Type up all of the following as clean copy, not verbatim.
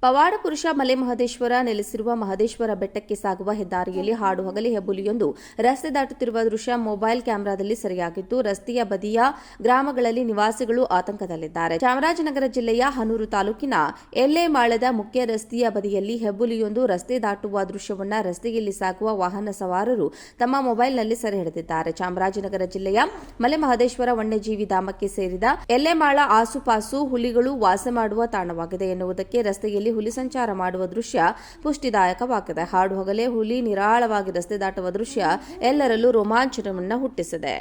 ಪವಾಡ ಪುರುಷ ಮಲೆಮಹದೇಶ್ವರ ನೆಲೆಸಿರುವ ಮಹದೇಶ್ವರ ಬೆಟ್ಟಕ್ಕೆ ಸಾಗುವ ಹೆದ್ದಾರಿಯಲ್ಲಿ ಹಾಡು ಹಗಲಿ ಹೆಬ್ಬುಲಿಯೊಂದು ರಸ್ತೆ ದಾಟುತ್ತಿರುವ ದೃಶ್ಯ ಮೊಬೈಲ್ ಕ್ಯಾಮೆರಾದಲ್ಲಿ ಸೆರೆಯಾಗಿದ್ದು, ರಸ್ತೆಯ ಬದಿಯ ಗ್ರಾಮಗಳಲ್ಲಿ ನಿವಾಸಿಗಳು ಆತಂಕದಲ್ಲಿದ್ದಾರೆ. ಚಾಮರಾಜನಗರ ಜಿಲ್ಲೆಯ ಹನೂರು ತಾಲೂಕಿನ ಎಲ್ಲೆಮಾಳದ ಮುಖ್ಯ ರಸ್ತೆಯ ಬದಿಯಲ್ಲಿ ಹೆಬ್ಬುಲಿಯೊಂದು ರಸ್ತೆ ದಾಟುವ ದೃಶ್ಯವನ್ನು ರಸ್ತೆಯಲ್ಲಿ ಸಾಗುವ ವಾಹನ ಸವಾರರು ತಮ್ಮ ಮೊಬೈಲ್ನಲ್ಲಿ ಸೆರೆ ಹಿಡಿದಿದ್ದಾರೆ. ಚಾಮರಾಜನಗರ ಜಿಲ್ಲೆಯ ಮಲೆಮಹದೇಶ್ವರ ವನ್ಯಜೀವಿ ಧಾಮಕ್ಕೆ ಸೇರಿದ ಎಲ್ಲೆಮಾಳ ಆಸುಪಾಸು ಹುಲಿಗಳು ವಾಸ ಮಾಡುವ ತಾಣವಾಗಿದೆ ಎನ್ನುವುದಕ್ಕೆ ರಸ್ತೆಯಲ್ಲಿ ಹುಲಿ ಸಂಚಾರ ಮಾಡುವ ದೃಶ್ಯ ಪುಷ್ಟಿದಾಯಕವಾಗಿದೆ. ಹಾಡು ಹಗಲೇ ಹುಲಿ ನಿರಾಳವಾಗಿ ರಸ್ತೆ ದಾಟುವ ದೃಶ್ಯ ಎಲ್ಲರಲ್ಲೂ ರೋಮಾಂಚನವನ್ನು ಹುಟ್ಟಿಸಿದೆ.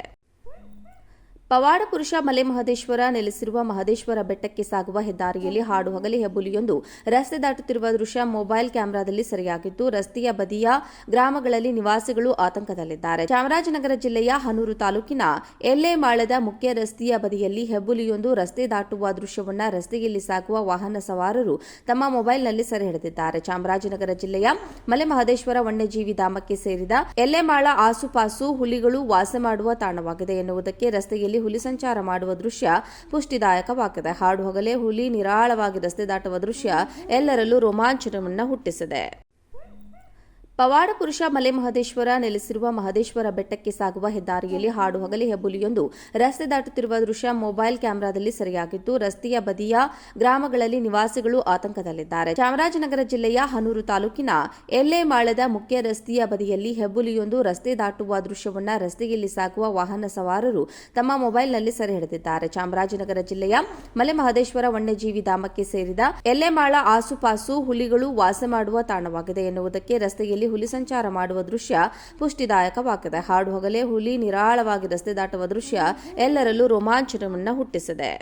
ಪವಾಡ ಪುರುಷ ಮಲೆಮಹದೇಶ್ವರ ನೆಲೆಸಿರುವ ಮಹದೇಶ್ವರ ಬೆಟ್ಟಕ್ಕೆ ಸಾಗುವ ಹೆದ್ದಾರಿಯಲ್ಲಿ ಹಾಡು ಹಗಲಿ ಹೆಬ್ಬುಲಿಯೊಂದು ರಸ್ತೆ ದಾಟುತ್ತಿರುವ ದೃಶ್ಯ ಮೊಬೈಲ್ ಕ್ಯಾಮೆರಾದಲ್ಲಿ ಸೆರೆಯಾಗಿದ್ದು, ರಸ್ತೆಯ ಬದಿಯ ಗ್ರಾಮಗಳಲ್ಲಿ ನಿವಾಸಿಗಳು ಆತಂಕದಲ್ಲಿದ್ದಾರೆ. ಚಾಮರಾಜನಗರ ಜಿಲ್ಲೆಯ ಹನೂರು ತಾಲೂಕಿನ ಎಲ್ಲೆಮಾಳದ ಮುಖ್ಯ ರಸ್ತೆಯ ಬದಿಯಲ್ಲಿ ಹೆಬ್ಬುಲಿಯೊಂದು ರಸ್ತೆ ದಾಟುವ ದೃಶ್ಯವನ್ನು ರಸ್ತೆಯಲ್ಲಿ ಸಾಗುವ ವಾಹನ ಸವಾರರು ತಮ್ಮ ಮೊಬೈಲ್ನಲ್ಲಿ ಸೆರೆ ಹಿಡಿದಿದ್ದಾರೆ. ಚಾಮರಾಜನಗರ ಜಿಲ್ಲೆಯ ಮಲೆಮಹದೇಶ್ವರ ವನ್ಯಜೀವಿ ಧಾಮಕ್ಕೆ ಸೇರಿದ ಎಲ್ಲೆಮಾಳ ಆಸುಪಾಸು ಹುಲಿಗಳು ವಾಸ ಮಾಡುವ ತಾಣವಾಗಿದೆ ಎನ್ನುವುದಕ್ಕೆ ರಸ್ತೆಯಲ್ಲಿ ಹುಲಿ ಸಂಚಾರ ಮಾಡುವ ದೃಶ್ಯ ಪುಷ್ಟಿದಾಯಕವಾಗಿದೆ. ಹಾಡು ಹಗಲೇ ಹುಲಿ ನಿರಾಳವಾಗಿ ರಸ್ತೆ ದಾಟುವ ದೃಶ್ಯ ಎಲ್ಲರಲ್ಲೂ ರೋಮಾಂಚನವನ್ನು ಹುಟ್ಟಿಸಿದೆ. ಪವಾಡ ಪುರುಷ ಮಲೆಮಹದೇಶ್ವರ ನೆಲೆಸಿರುವ ಮಹದೇಶ್ವರ ಬೆಟ್ಟಕ್ಕೆ ಸಾಗುವ ಹೆದ್ದಾರಿಯಲ್ಲಿ ಹಾಡು ಹಗಲಿ ಹೆಬ್ಬುಲಿಯೊಂದು ರಸ್ತೆ ದಾಟುತ್ತಿರುವ ದೃಶ್ಯ ಮೊಬೈಲ್ ಕ್ಯಾಮೆರಾದಲ್ಲಿ ಸೆರೆಯಾಗಿದ್ದು, ರಸ್ತೆಯ ಬದಿಯ ಗ್ರಾಮಗಳಲ್ಲಿ ನಿವಾಸಿಗಳು ಆತಂಕದಲ್ಲಿದ್ದಾರೆ. ಚಾಮರಾಜನಗರ ಜಿಲ್ಲೆಯ ಹನೂರು ತಾಲೂಕಿನ ಎಲ್ಲೆಮಾಳದ ಮುಖ್ಯ ರಸ್ತೆಯ ಬದಿಯಲ್ಲಿ ಹೆಬ್ಬುಲಿಯೊಂದು ರಸ್ತೆ ದಾಟುವ ದೃಶ್ಯವನ್ನು ರಸ್ತೆಯಲ್ಲಿ ಸಾಗುವ ವಾಹನ ಸವಾರರು ತಮ್ಮ ಮೊಬೈಲ್ನಲ್ಲಿ ಸೆರೆ ಹಿಡಿದಿದ್ದಾರೆ. ಚಾಮರಾಜನಗರ ಜಿಲ್ಲೆಯ ಮಲೆಮಹದೇಶ್ವರ ವನ್ಯಜೀವಿ ಧಾಮಕ್ಕೆ ಸೇರಿದ ಎಲ್ಲೆಮಾಳ ಆಸುಪಾಸು ಹುಲಿಗಳು ವಾಸ ಮಾಡುವ ತಾಣವಾಗಿದೆ ಎನ್ನುವುದಕ್ಕೆ ರಸ್ತೆಯಲ್ಲಿ ಹುಲಿ ಸಂಚಾರ ಮಾಡುವ ದೃಶ್ಯ ಪುಷ್ಟಿದಾಯಕವಾಗಿದೆ. ಹಾಡು ಹಗಲೇ ಹುಲಿ ನಿರಾಳವಾಗಿ ರಸ್ತೆ ದಾಟುವ ದೃಶ್ಯ ಎಲ್ಲರಲ್ಲೂ ರೋಮಾಂಚನವನ್ನು ಹುಟ್ಟಿಸಿದೆ.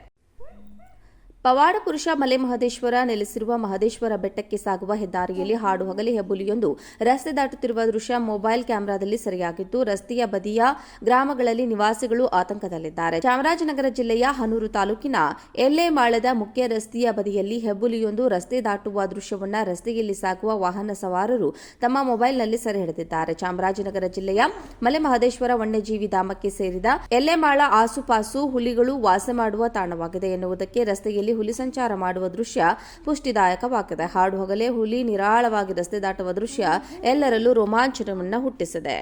ಪವಾಡ ಪುರುಷ ಮಲೆಮಹದೇಶ್ವರ ನೆಲೆಸಿರುವ ಮಹದೇಶ್ವರ ಬೆಟ್ಟಕ್ಕೆ ಸಾಗುವ ಹೆದ್ದಾರಿಯಲ್ಲಿ ಹಾಡು ಹಗಲಿ ಹೆಬ್ಬುಲಿಯೊಂದು ರಸ್ತೆ ದಾಟುತ್ತಿರುವ ದೃಶ್ಯ ಮೊಬೈಲ್ ಕ್ಯಾಮೆರಾದಲ್ಲಿ ಸೆರೆಯಾಗಿದ್ದು, ರಸ್ತೆಯ ಬದಿಯ ಗ್ರಾಮಗಳಲ್ಲಿ ನಿವಾಸಿಗಳು ಆತಂಕದಲ್ಲಿದ್ದಾರೆ. ಚಾಮರಾಜನಗರ ಜಿಲ್ಲೆಯ ಹನೂರು ತಾಲೂಕಿನ ಎಲ್ಲೆಮಾಳದ ಮುಖ್ಯ ರಸ್ತೆಯ ಬದಿಯಲ್ಲಿ ಹೆಬ್ಬುಲಿಯೊಂದು ರಸ್ತೆ ದಾಟುವ ದೃಶ್ಯವನ್ನು ರಸ್ತೆಯಲ್ಲಿ ಸಾಗುವ ವಾಹನ ಸವಾರರು ತಮ್ಮ ಮೊಬೈಲ್ನಲ್ಲಿ ಸೆರೆ ಹಿಡಿದಿದ್ದಾರೆ. ಚಾಮರಾಜನಗರ ಜಿಲ್ಲೆಯ ಮಲೆಮಹದೇಶ್ವರ ವನ್ಯಜೀವಿ ಧಾಮಕ್ಕೆ ಸೇರಿದ ಎಲ್ಲೆಮಾಳ ಆಸುಪಾಸು ಹುಲಿಗಳು ವಾಸ ಮಾಡುವ ತಾಣವಾಗಿದೆ ಎನ್ನುವುದಕ್ಕೆ ರಸ್ತೆಯಲ್ಲಿ ಹುಲಿ ಸಂಚಾರ ಮಾಡುವ ದೃಶ್ಯ ಪುಷ್ಟಿದಾಯಕವಾಗಿದೆ. ಹಾಡು ಹಗಲೇ ಹುಲಿ ನಿರಾಳವಾಗಿ ರಸ್ತೆ ದಾಟುವ ದೃಶ್ಯ ಎಲ್ಲರಲ್ಲೂ ರೋಮಾಂಚನವನ್ನು ಹುಟ್ಟಿಸಿದೆ.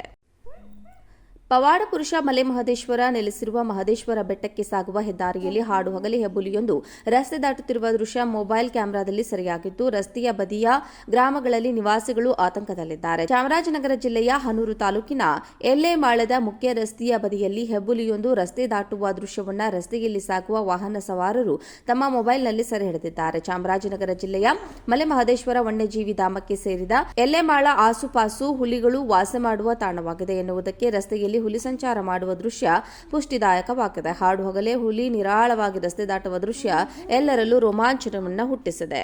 ಪವಾಡ ಪುರುಷ ಮಲೆಮಹದೇಶ್ವರ ನೆಲೆಸಿರುವ ಮಹದೇಶ್ವರ ಬೆಟ್ಟಕ್ಕೆ ಸಾಗುವ ಹೆದ್ದಾರಿಯಲ್ಲಿ ಹಾಡು ಹಗಲಿ ಹೆಬ್ಬುಲಿಯೊಂದು ರಸ್ತೆ ದಾಟುತ್ತಿರುವ ದೃಶ್ಯ ಮೊಬೈಲ್ ಕ್ಯಾಮೆರಾದಲ್ಲಿ ಸೆರೆಯಾಗಿದ್ದು, ರಸ್ತೆಯ ಬದಿಯ ಗ್ರಾಮಗಳಲ್ಲಿ ನಿವಾಸಿಗಳು ಆತಂಕದಲ್ಲಿದ್ದಾರೆ. ಚಾಮರಾಜನಗರ ಜಿಲ್ಲೆಯ ಹನೂರು ತಾಲೂಕಿನ ಎಲ್ಲೆಮಾಳದ ಮುಖ್ಯ ರಸ್ತೆಯ ಬದಿಯಲ್ಲಿ ಹೆಬ್ಬುಲಿಯೊಂದು ರಸ್ತೆ ದಾಟುವ ದೃಶ್ಯವನ್ನು ರಸ್ತೆಯಲ್ಲಿ ಸಾಗುವ ವಾಹನ ಸವಾರರು ತಮ್ಮ ಮೊಬೈಲ್ನಲ್ಲಿ ಸೆರೆ ಹಿಡಿದಿದ್ದಾರೆ. ಚಾಮರಾಜನಗರ ಜಿಲ್ಲೆಯ ಮಲೆಮಹದೇಶ್ವರ ವನ್ಯಜೀವಿ ಧಾಮಕ್ಕೆ ಸೇರಿದ ಎಲ್ಲೆಮಾಳ ಆಸುಪಾಸು ಹುಲಿಗಳು ವಾಸ ಮಾಡುವ ತಾಣವಾಗಿದೆ ಎನ್ನುವುದಕ್ಕೆ ರಸ್ತೆಯಲ್ಲಿ ಹುಲಿ ಸಂಚಾರ ಮಾಡುವ ದೃಶ್ಯ ಪುಷ್ಟಿದಾಯಕವಾಗಿದೆ. ಹಾಡು ಹಗಲೇ ಹುಲಿ ನಿರಾಳವಾಗಿ ರಸ್ತೆ ದಾಟುವ ದೃಶ್ಯ ಎಲ್ಲರಲ್ಲೂ ರೋಮಾಂಚನವನ್ನು ಹುಟ್ಟಿಸಿದೆ.